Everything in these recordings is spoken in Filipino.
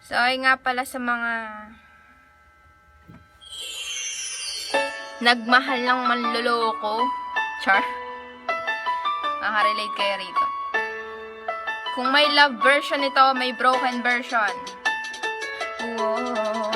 So, ay nga pala sa mga nagmahal ng manloloko. Char. Makarelate kayo rito. Kung may love version ito, may broken version. Whoa.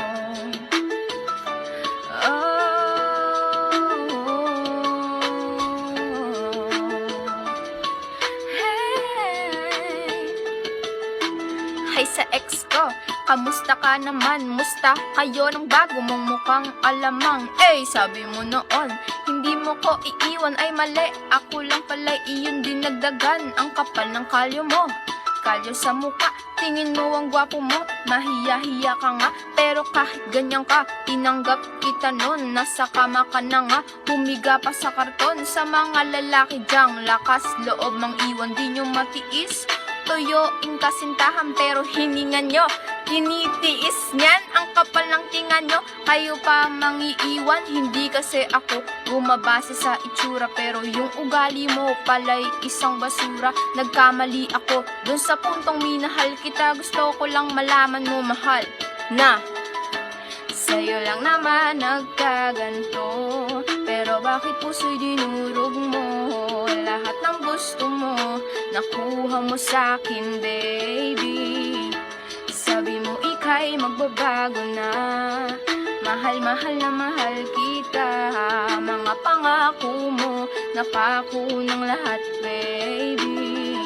Hi sa ex ko, kamusta ka naman? Musta kayo ng bago mong mukhang alamang? Sabi mo noon, hindi mo ko iiwan ay mali. Ako lang pala iyon dinagdagan. Ang kapal ng kalyo mo, kalyo sa mukha. Tingin mo ang gwapo mo, mahiya-hiya ka nga. Pero kahit ganyan ka, tinanggap kita nun. Nasa kama ka na nga, humiga pa sa karton. Sa mga lalaki dyang lakas loob mang iwan, di nyo matiis. Tuyuin kasintahan pero hiningan nyo, tinitiis niyan. Ang kapal ng tinga nyo, kayo pa mangiiwan. Hindi kasi ako bumabase sa itsura, pero yung ugali mo pala'y isang basura. Nagkamali ako dun sa puntong minahal kita. Gusto ko lang malaman mo mahal na sa'yo lang naman nagkaganto. Pero bakit puso'y dinurog mo? Lahat ng gusto mo nakuha mo sa'kin, baby. Sabi mo ika'y magbabago na. Mahal-mahal na mahal kita. Mga pangako mo napako ng lahat, baby.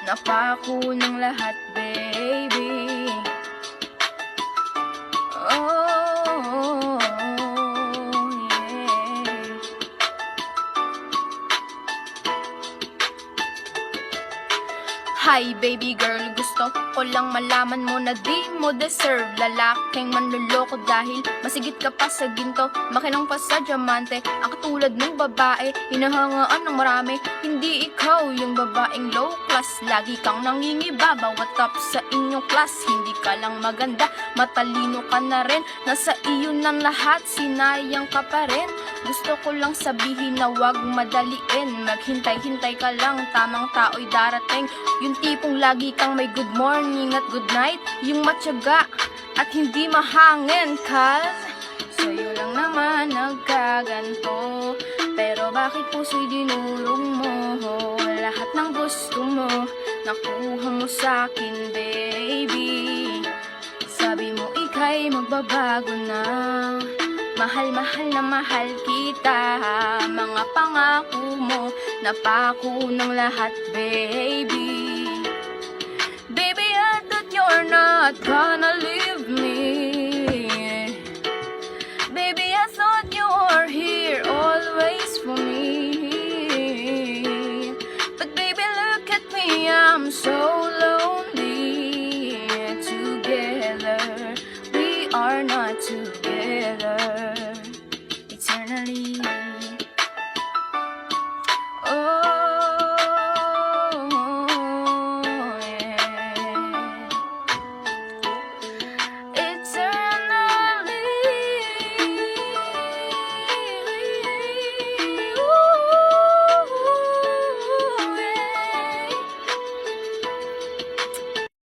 Napako ng lahat, baby. Oh, yeah. Hi baby girl, gusto ko lang malaman mo na di mo deserve lalaking manloloko dahil masigit ka pa sa ginto, makinang pa sa diamante. Ang katulad ng babae, hinahangaan ng marami. Hindi ikaw yung babaeng low class, lagi kang nangingiba bawat top sa inyong class. Hindi ka lang maganda, matalino ka na rin. Nasa iyo ng lahat, sinayang ka pa rin. Gusto ko lang sabihin na wag madaliin. Maghintay-hintay ka lang, tamang tao'y darating. Yung tipong lagi kang may good morning at good night. Yung matyaga at hindi mahangin, cause sa'yo lang naman nagkaganto. Pero bakit puso'y dinurog mo? Lahat ng gusto mo nakuha mo sa'kin, baby. Sabi mo ika'y magbabago na. Mahal-mahal na mahal kita. Mga pangako mo napako ng lahat, baby. Baby, I thought you're not gonna leave me. Baby, I thought you were here always for me. But baby, look at me, I'm so